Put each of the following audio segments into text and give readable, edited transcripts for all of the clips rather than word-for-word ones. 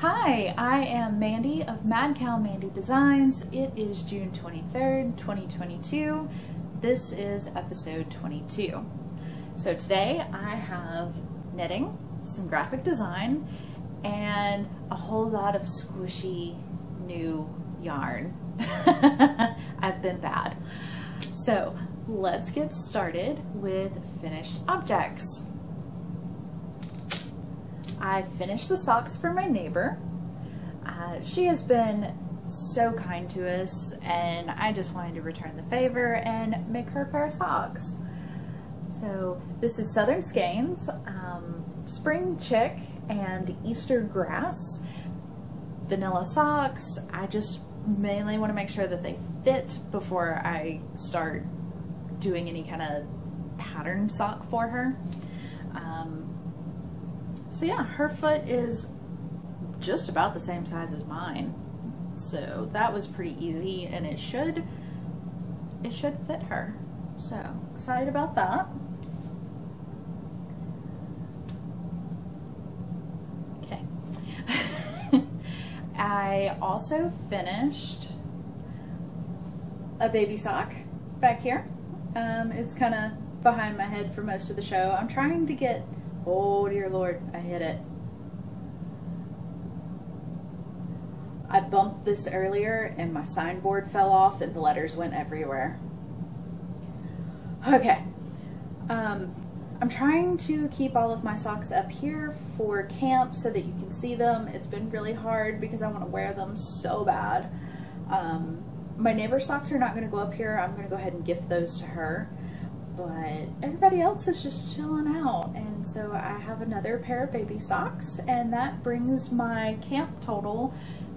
Hi, I am Mandy of Mad Cow Mandy Designs. It is June 23rd, 2022. This is episode 22. So today I have knitting, some graphic design, and a whole lot of squishy new yarn. I've been bad. So let's get started with finished objects. I finished the socks for my neighbor. She has been so kind to us, and I just wanted to return the favor and make her a pair of socks. So this is Southern Skeins, Spring Chick and Easter Grass vanilla socks. I just mainly want to make sure that they fit before I start doing any kind of pattern sock for her. So yeah, her foot is just about the same size as mine. So that was pretty easy, and it should fit her. So excited about that. Okay. I also finished a baby sock back here. It's kind of behind my head for most of the show. I'm trying to get, oh dear Lord, I hit it. I bumped this earlier and my signboard fell off and the letters went everywhere. Okay. I'm trying to keep all of my socks up here for camp so that you can see them. It's been really hard because I want to wear them so bad. My neighbor's socks are not going to go up here. I'm going to go ahead and gift those to her. But everybody else is just chilling out, and so I have another pair of baby socks, and that brings my camp total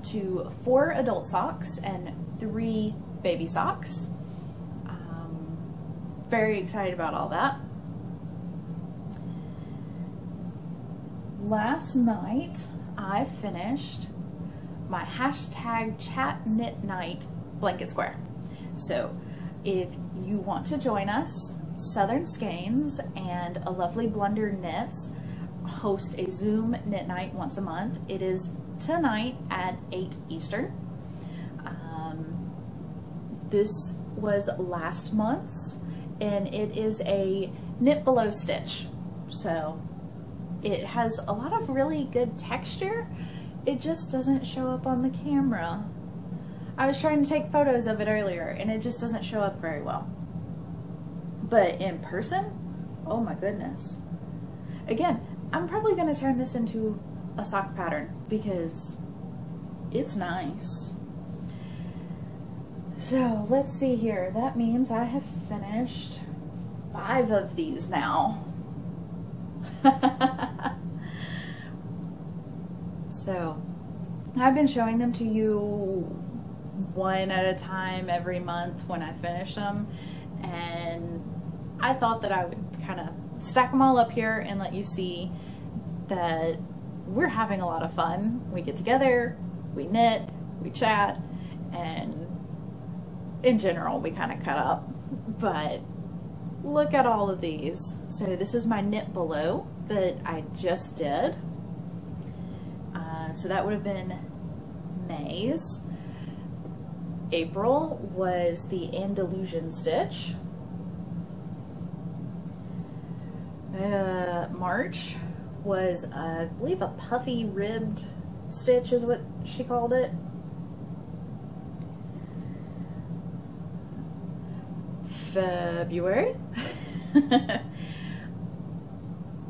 to 4 adult socks and 3 baby socks. Very excited about all that. Last night I finished my #ChatKnitNight blanket square. So if you want to join us, Southern Skeins and a lovely Blunder Knits host a Zoom knit night once a month. It is tonight at 8 Eastern. This was last month's, and it is a knit below stitch. So it has a lot of really good texture. It just doesn't show up on the camera. I was trying to take photos of it earlier and it just doesn't show up very well. But in person, oh my goodness. Again, I'm probably going to turn this into a sock pattern because it's nice. So let's see here. That means I have finished 5 of these now. So I've been showing them to you one at a time every month when I finish them, and I thought that I would kind of stack them all up here and let you see that we're having a lot of fun. We get together, we knit, we chat, and in general we kind of cut up. But look at all of these. So this is my knit below that I just did. So that would have been May's. April was the Andalusian stitch. March was, I believe, a puffy ribbed stitch is what she called it. February. I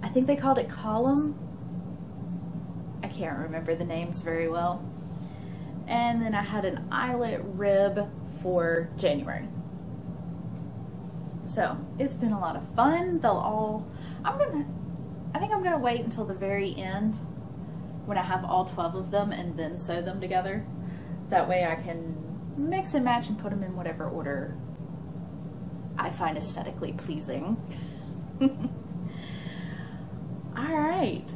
think they called it column. I can't remember the names very well. And then I had an eyelet rib for January. So it's been a lot of fun. They'll all, I think I'm gonna wait until the very end when I have all 12 of them and then sew them together. That way I can mix and match and put them in whatever order I find aesthetically pleasing. All right.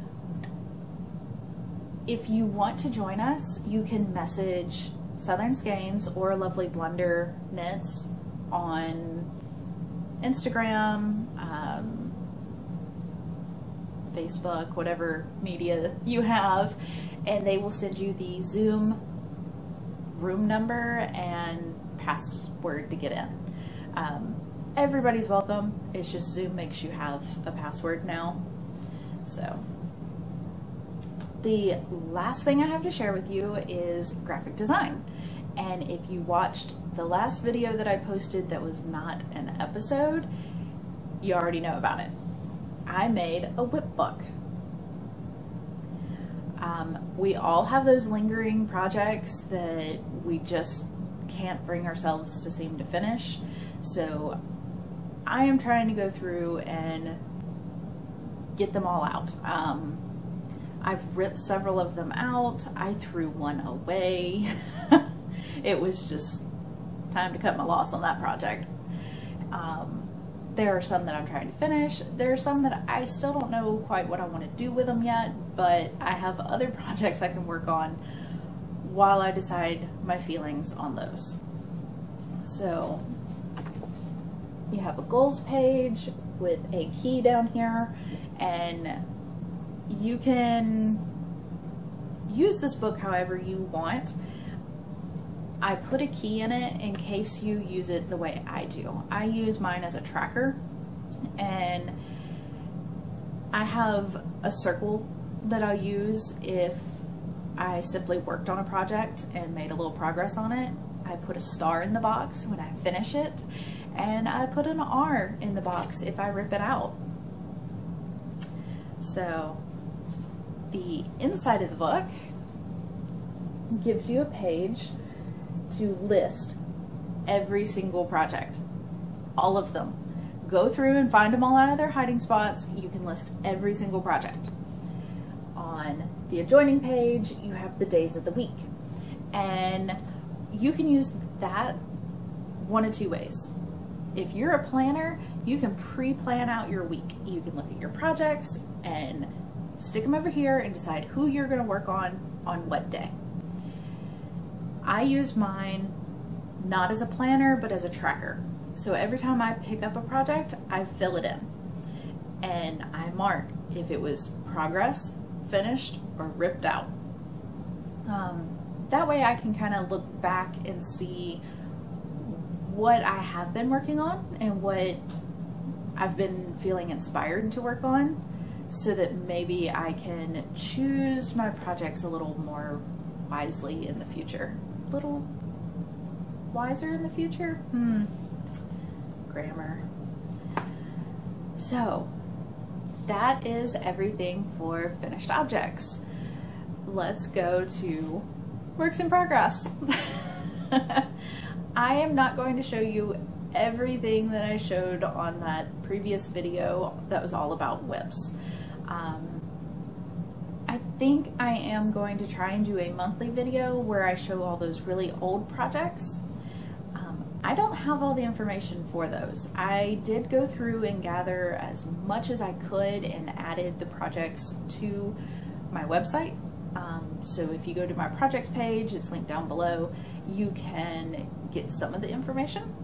If you want to join us, you can message Southern Skeins or Lovely Blunder Knits on Instagram, Facebook, whatever media you have, and they will send you the Zoom room number and password to get in. Everybody's welcome. It's just Zoom makes you have a password now. So the last thing I have to share with you is graphic design. And if you watched the last video that I posted that was not an episode, you already know about it. I made a whip book. We all have those lingering projects that we just can't bring ourselves to seem to finish. So I am trying to go through and get them all out. I've ripped several of them out. I threw one away. It was just time to cut my loss on that project. There are some that I'm trying to finish. There are some that I still don't know quite what I want to do with them yet, but I have other projects I can work on while I decide my feelings on those. So you have a goals page with a key down here, and you can use this book however you want. I put a key in it in case you use it the way I do. I use mine as a tracker, and I have a circle that I'll use if I simply worked on a project and made a little progress on it. I put a star in the box when I finish it, and I put an R in the box if I rip it out. So the inside of the book gives you a page to list every single project, all of them. Go through and find them all out of their hiding spots. You can list every single project. On the adjoining page, you have the days of the week, and you can use that one of two ways. If you're a planner, you can pre-plan out your week. You can look at your projects and stick them over here and decide who you're going to work on what day. I use mine not as a planner, but as a tracker. So every time I pick up a project, I fill it in. And I mark if it was progress, finished, or ripped out. That way I can kind of look back and see what I have been working on and what I've been feeling inspired to work on, so that maybe I can choose my projects a little more wisely in the future. Little wiser in the future? Grammar. So that is everything for finished objects. Let's go to works in progress. I am not going to show you everything that I showed on that previous video that was all about whips. I think I am going to try and do a monthly video where I show all those really old projects. I don't have all the information for those. I did go through and gather as much as I could and added the projects to my website. So if you go to my projects page, it's linked down below, you can get some of the information.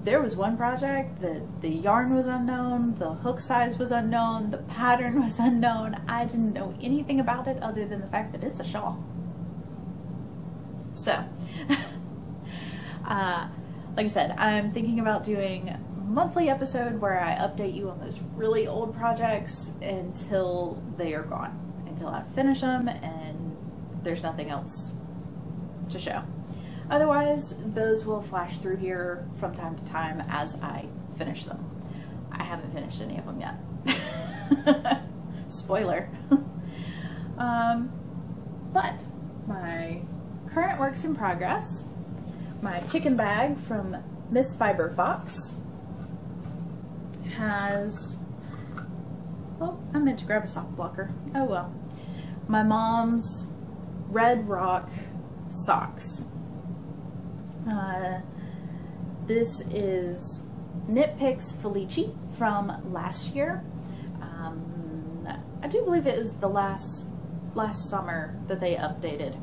There was one project that the yarn was unknown, the hook size was unknown, the pattern was unknown. I didn't know anything about it other than the fact that it's a shawl. So, like I said, I'm thinking about doing a monthly episode where I update you on those really old projects until they are gone, until I finish them and there's nothing else to show. Otherwise, those will flash through here from time to time as I finish them. I haven't finished any of them yet. Spoiler. But my current works in progress, my chicken bag from Miss Fiber Fox has, oh, I meant to grab a sock blocker. Oh well. My mom's Red Rock socks. This is Nitpicks Felici from last year. I do believe it is the last summer that they updated.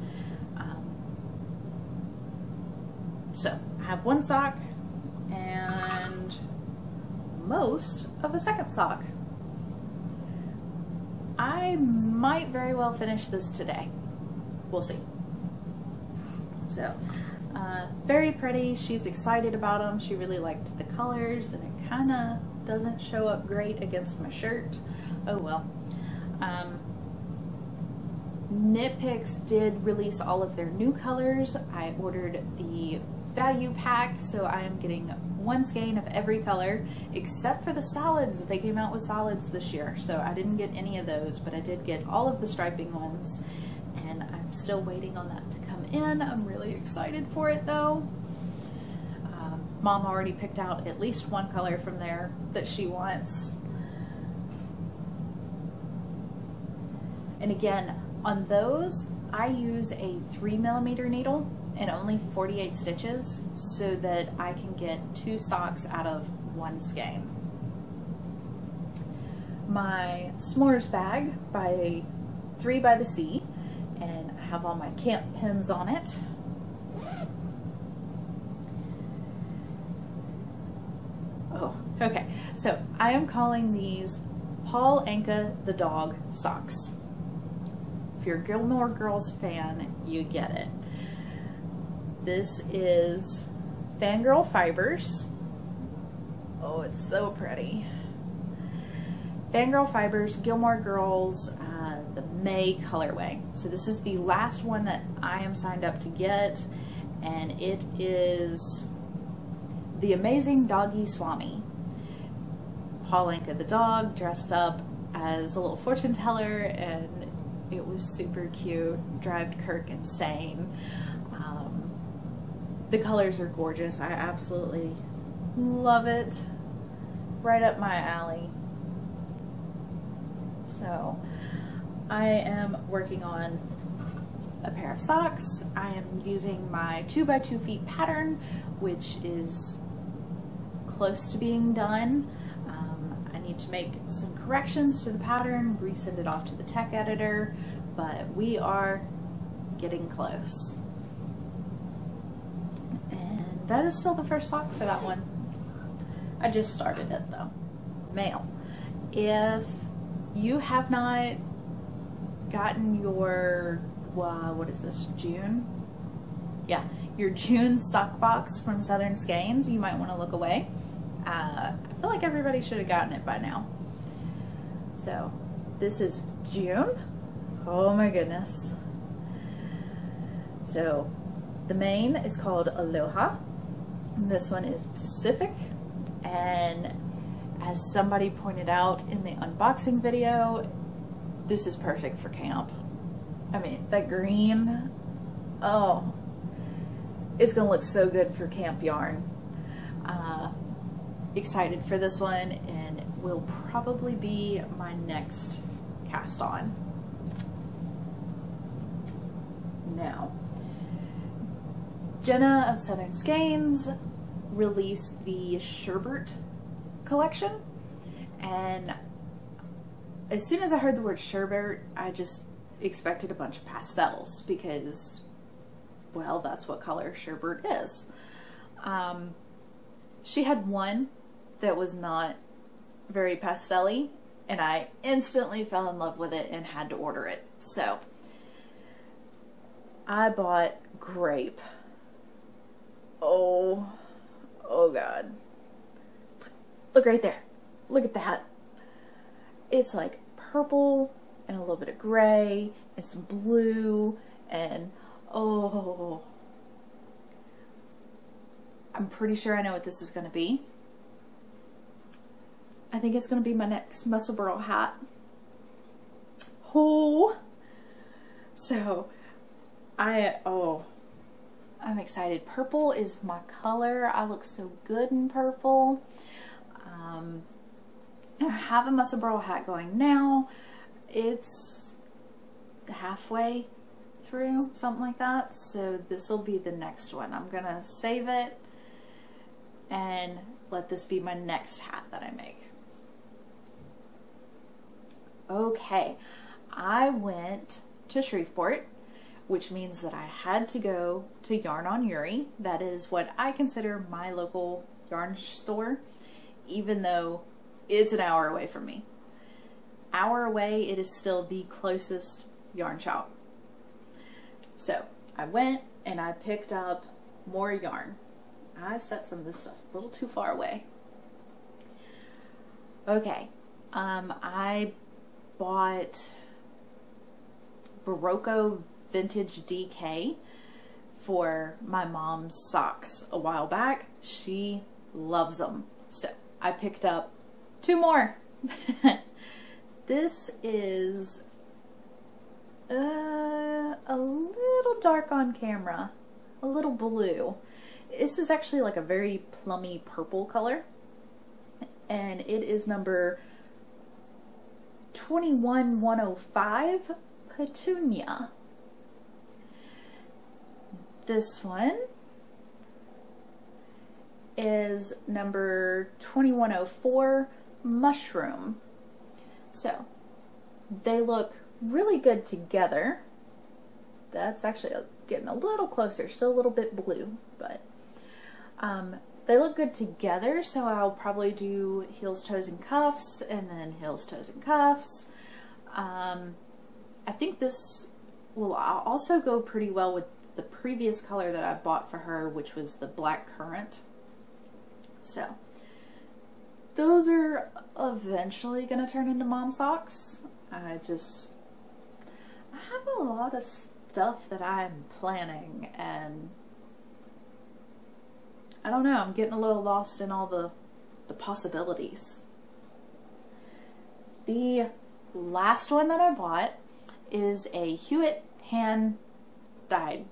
So I have one sock and most of a second sock. I might very well finish this today. We'll see. So, very pretty. She's excited about them. She really liked the colors, and it kind of doesn't show up great against my shirt. Oh well. Knitpicks did release all of their new colors. I ordered the value pack, so I am getting one skein of every color except for the solids. They came out with solids this year, so I didn't get any of those, but I did get all of the striping ones, and I'm still waiting on that to come in. I'm really excited for it though. Mom already picked out at least one color from there that she wants. And again, on those, I use a 3mm needle and only 48 stitches so that I can get 2 socks out of one skein. My s'mores bag by 3 by the Sea, and I have all my camp pins on it. Oh, okay. So I am calling these Paul Anka the Dog socks. If you're a Gilmore Girls fan, you get it. This is Fangirl Fibers. Oh, it's so pretty. Fangirl Fibers, Gilmore Girls, the May colorway. So this is the last one that I am signed up to get, and it is the Amazing Doggy Swami. Paul Anka the dog dressed up as a little fortune teller, and it was super cute. Drive Kirk insane. The colors are gorgeous. I absolutely love it. Right up my alley. So I am working on a pair of socks. I am using my 2 by 2 feet pattern, which is close to being done. I need to make some corrections to the pattern, resend it off to the tech editor, but we are getting close. And that is still the first sock for that one. I just started it though. Mail. If you have not gotten your, what is this, June? Yeah, your June sock box from Southern Skeins, you might want to look away. I feel like everybody should have gotten it by now. So this is June. Oh my goodness. So the main is called Aloha, and this one is Pacific, and as somebody pointed out in the unboxing video, this is perfect for camp. I mean, that green, oh, it's gonna look so good for camp yarn. Excited for this one, and will probably be my next cast on. Now, Jenna of Southern Skeins released the Sherbert collection, and as soon as I heard the word Sherbert, I just expected a bunch of pastels because, well, that's what color Sherbert is. She had one that was not very pastel-y, and I instantly fell in love with it and had to order it. So I bought Grape. Oh God. Look right there. Look at that. It's like purple and a little bit of gray and some blue, and oh, I'm pretty sure I know what this is going to be. I think it's going to be my next Musselburgh hat. Oh, so I'm excited. Purple is my color. I look so good in purple. I have a Musselburgh hat going now. It's halfway through, something like that. So this will be the next one. I'm going to save it and let this be my next hat that I make. Okay, I went to Shreveport, which means that I had to go to Yarn on Youree. That is what I consider my local yarn store, even though it's an hour away from me. hour away, it is still the closest yarn shop. So I went and I picked up more yarn. I set some of this stuff a little too far away. Okay, I bought Berroco Vintage DK for my mom's socks a while back. She loves them. So I picked up 2 more. This is a little dark on camera, a little blue. This is actually like a very plummy purple color, and it is number 21105 Petunia. This one is number 2104 Mushroom. So they look really good together. That's actually getting a little closer, still a little bit blue, but they look good together, so I'll probably do heels, toes, and cuffs, and then heels, toes, and cuffs. I think this will also go pretty well with the previous color that I bought for her, which was the black currant. So those are eventually going to turn into mom socks. I have a lot of stuff that I'm planning, and I don't know, I'm getting a little lost in all the possibilities. The last one that I bought is a Hue-It hand dyed.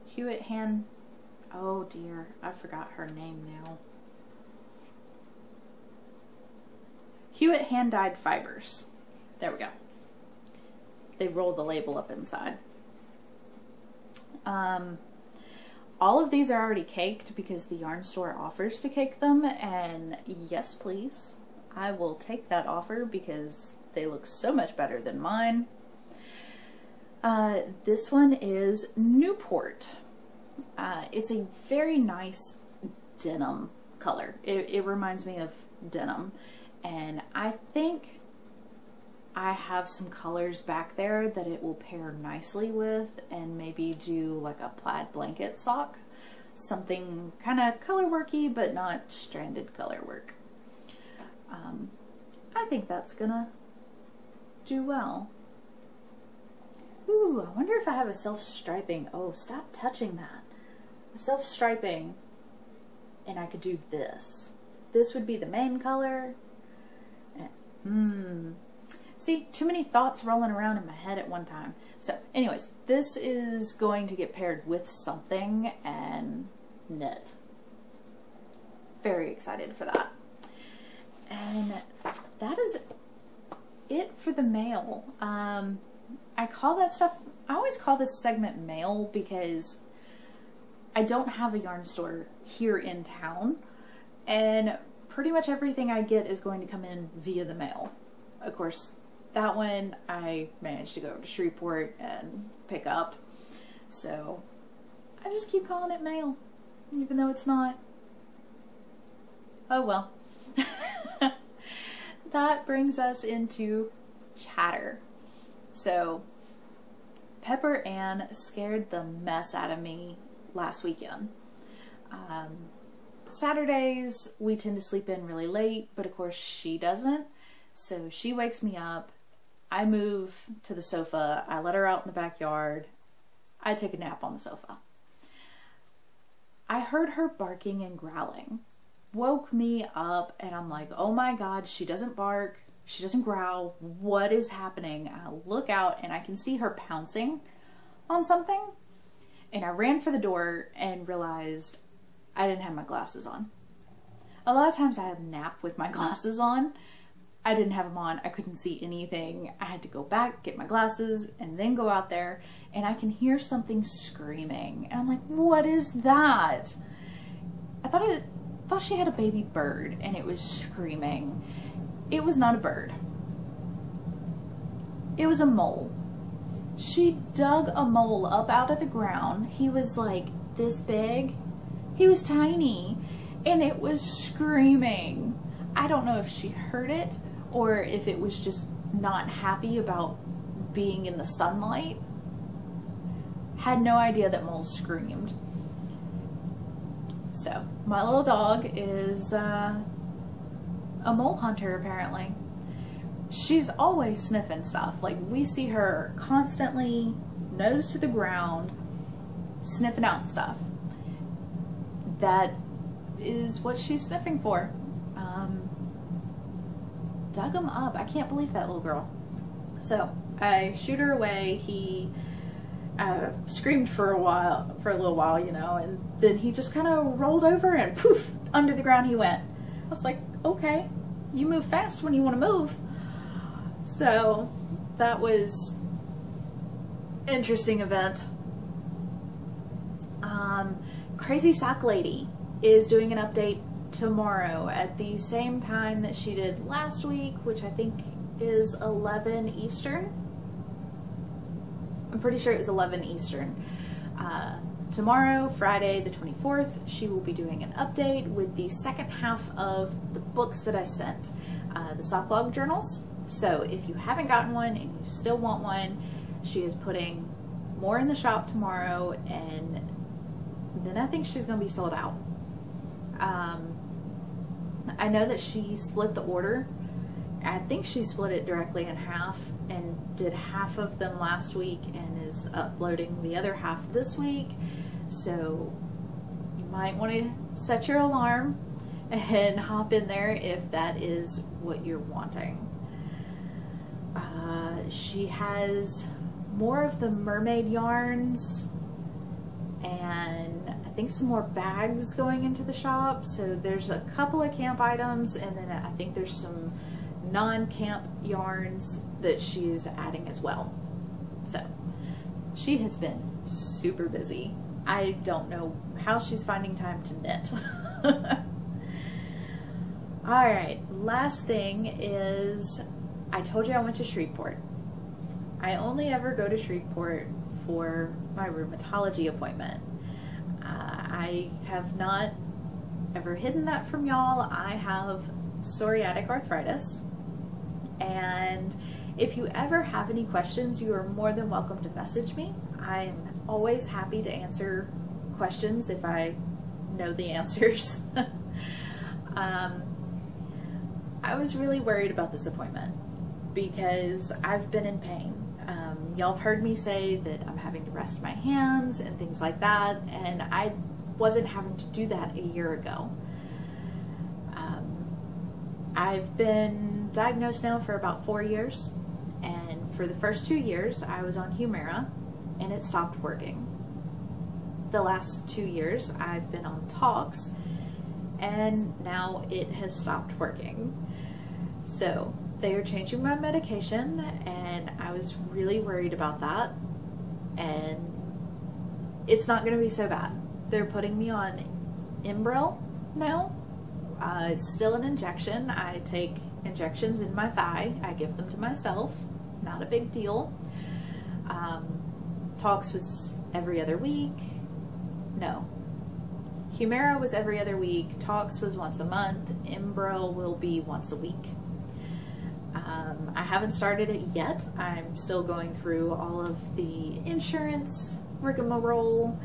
Hue-It hand, oh dear, I forgot her name now. Hue-It hand dyed fibers. There we go. They rolled the label up inside. All of these are already caked because the yarn store offers to cake them, and yes please, I will take that offer because they look so much better than mine. This one is Newport. It's a very nice denim color. It reminds me of denim, and I think I have some colors back there that it will pair nicely with, and maybe do like a plaid blanket sock. Something kind of color worky, but not stranded color work. I think that's gonna do well. Ooh, I wonder if I have a self-striping. Oh, stop touching that. A self-striping, and I could do this. This would be the main color. See, too many thoughts rolling around in my head at one time. So anyways, this is going to get paired with something and knit. Very excited for that. And that is it for the mail. I call that stuff, I always call this segment mail because I don't have a yarn store here in town, and pretty much everything I get is going to come in via the mail. Of course, that one I managed to go to Shreveport and pick up, so I just keep calling it mail, even though it's not. Oh well. That brings us into chatter. So, Pepper Ann scared the mess out of me last weekend. Saturdays we tend to sleep in really late, but of course she doesn't. So she wakes me up, I move to the sofa, I let her out in the backyard, I take a nap on the sofa. I heard her barking and growling. Woke me up, and I'm like, oh my god, she doesn't bark, she doesn't growl, what is happening? I look out and I can see her pouncing on something, and I ran for the door and realized I didn't have my glasses on. A lot of times I have a nap with my glasses on. I didn't have them on, I couldn't see anything. I had to go back, get my glasses, and then go out there, and I can hear something screaming. And I'm like, what is that? I thought she had a baby bird and it was screaming. It was not a bird. It was a mole. She dug a mole up out of the ground. He was like this big. He was tiny, and it was screaming. I don't know if she heard it or if it was just not happy about being in the sunlight. Had no idea that moles screamed. So, my little dog is a mole hunter, apparently. She's always sniffing stuff. Like, we see her constantly, nose to the ground, sniffing out stuff. That is what she's sniffing for. Dug him up. I can't believe that little girl. So, I shoot her away. He screamed for a little while, you know, and then he just kind of rolled over and poof, under the ground he went. I was like, okay, you move fast when you want to move. So that was an interesting event. Crazy Sock Lady is doing an update tomorrow at the same time that she did last week, which I think is 11 Eastern. I'm pretty sure it was 11 Eastern. Tomorrow, Friday the 24th, she will be doing an update with the second half of the books that I sent, the Sock Log journals. So if you haven't gotten one and you still want one, she is putting more in the shop tomorrow, and then I think she's going to be sold out. I know that she split the order. I think she split it directly in half and did half of them last week and is uploading the other half this week. So you might want to set your alarm and hop in there if that is what you're wanting. She has more of the mermaid yarns and I think some more bags going into the shop. So there's a couple of camp items, and then I think there's some non-camp yarns that she's adding as well. So she has been super busy. I don't know how she's finding time to knit. Alright, last thing is, I told you I went to Shreveport. I only ever go to Shreveport for my rheumatology appointment. I have not ever hidden that from y'all. I have psoriatic arthritis, and if you ever have any questions, you are more than welcome to message me. I'm always happy to answer questions if I know the answers. I was really worried about this appointment because I've been in pain. Y'all have heard me say that I'm having to rest my hands and things like that, and I wasn't having to do that a year ago. I've been diagnosed now for about 4 years, and for the first 2 years I was on Humira and it stopped working. The last 2 years I've been on Tox and now it has stopped working. So they are changing my medication and I was really worried about that, and it's not going to be so bad. They're putting me on Enbrel now. It's still an injection. I take injections in my thigh. I give them to myself. Not a big deal. Tox was every other week. No. Humira was every other week. Tox was once a month. Enbrel will be once a week. I haven't started it yet. I'm still going through all of the insurance rigmarole,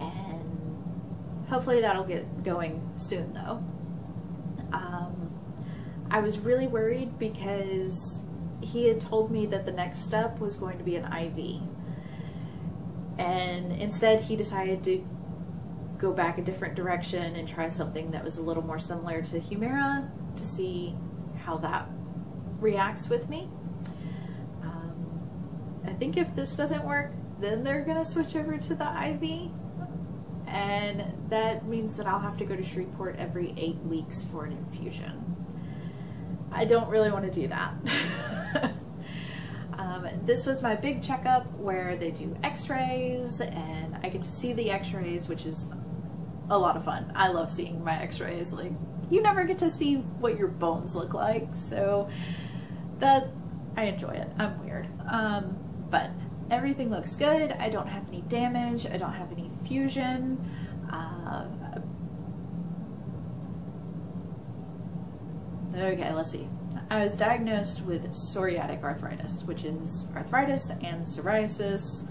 and hopefully that'll get going soon though. I was really worried because he had told me that the next step was going to be an IV, and instead he decided to go back a different direction and try something that was a little more similar to Humira to see how that reacts with me. I think if this doesn't work, then they're gonna switch over to the IV, and that means that I'll have to go to Shreveport every 8 weeks for an infusion. I don't really want to do that. This was my big checkup where they do x-rays and I get to see the x-rays, which is a lot of fun. I love seeing my x-rays. Like, you never get to see what your bones look like, so that I enjoy it. I'm weird. But everything looks good. I don't have any damage. I don't have any fusion. Okay, let's see. I was diagnosed with psoriatic arthritis, which is arthritis and psoriasis.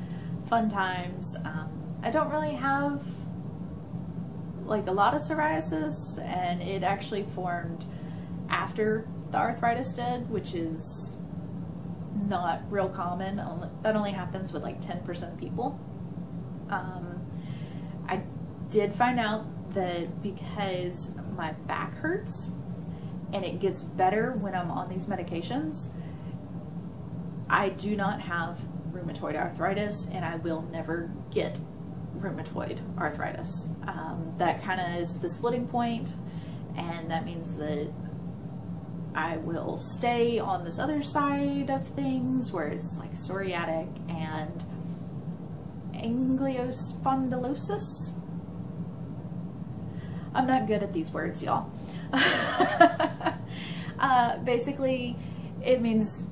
Fun times. I don't really have like a lot of psoriasis, and it actually formed after the arthritis did, which is not real common. That only happens with like 10% of people. I did find out that because my back hurts and it gets better when I'm on these medications, I do not have rheumatoid arthritis, and I will never get rheumatoid arthritis. That kind of is the splitting point, and that means that I will stay on this other side of things where it's like psoriatic and angiospondylosis. I'm not good at these words, y'all. Basically, it means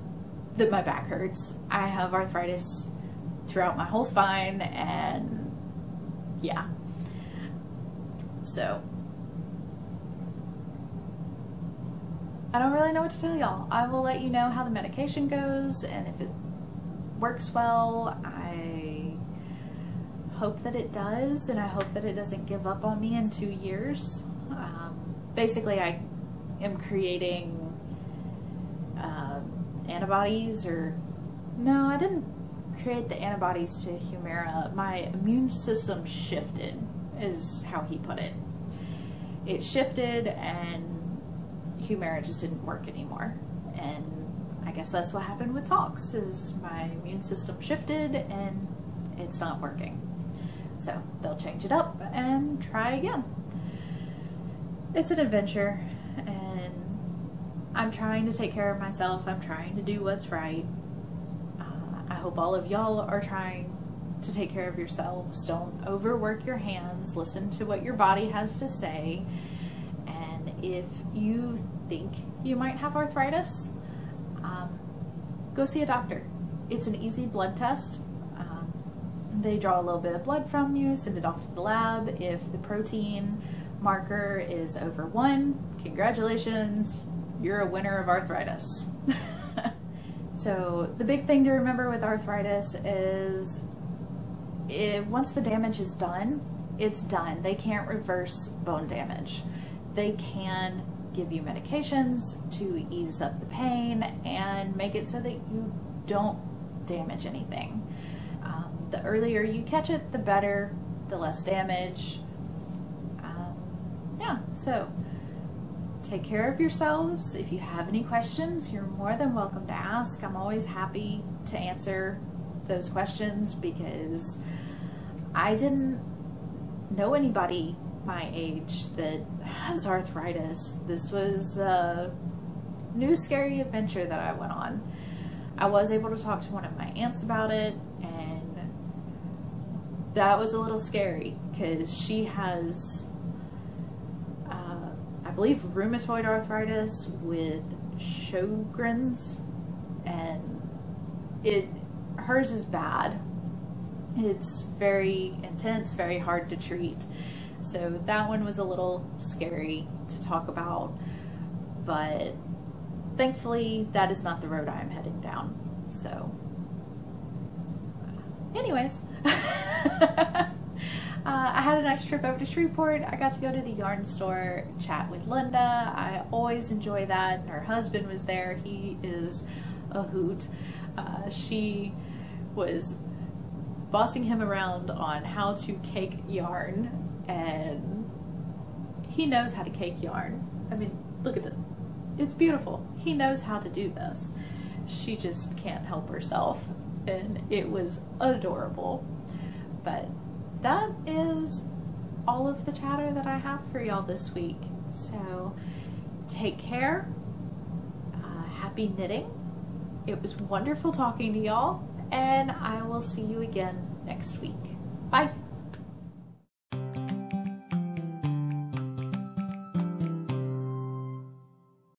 that my back hurts. I have arthritis throughout my whole spine, and yeah. So, I don't really know what to tell y'all. I will let you know how the medication goes, and if it works well, I hope that it does, and I hope that it doesn't give up on me in 2 years. Basically, I am creating antibodies, or no, I didn't create the antibodies to Humira. My immune system shifted, is how he put it. It shifted, and Humira just didn't work anymore. And I guess that's what happened with Tox, is my immune system shifted and it's not working. So they'll change it up and try again. It's an adventure, and I'm trying to take care of myself. I'm trying to do what's right. I hope all of y'all are trying to take care of yourselves. Don't overwork your hands. Listen to what your body has to say. And if you think you might have arthritis, go see a doctor. It's an easy blood test. They draw a little bit of blood from you, send it off to the lab. If the protein marker is over 1, congratulations, you're a winner of arthritis. So the big thing to remember with arthritis is once the damage is done, it's done. They can't reverse bone damage. They can give you medications to ease up the pain and make it so that you don't damage anything. The earlier you catch it, the better, the less damage. Yeah, so take care of yourselves. If you have any questions, you're more than welcome to ask. I'm always happy to answer those questions, because I didn't know anybody my age that has arthritis. This was a new scary adventure that I went on. I was able to talk to one of my aunts about it, and that was a little scary because she has, I believe, rheumatoid arthritis with Sjogren's, and hers is bad. It's very intense, very hard to treat. So that one was a little scary to talk about, but thankfully that is not the road I am heading down. So anyways, I had a nice trip over to Shreveport. I got to go to the yarn store, chat with Linda. I always enjoy that. Her husband was there. He is a hoot. She was bossing him around on how to cake yarn, and he knows how to cake yarn. I mean, look at it. It's beautiful. He knows how to do this. She just can't help herself, and it was adorable. But that is all of the chatter that I have for y'all this week. So take care. Happy knitting. It was wonderful talking to y'all, and I will see you again next week. Bye.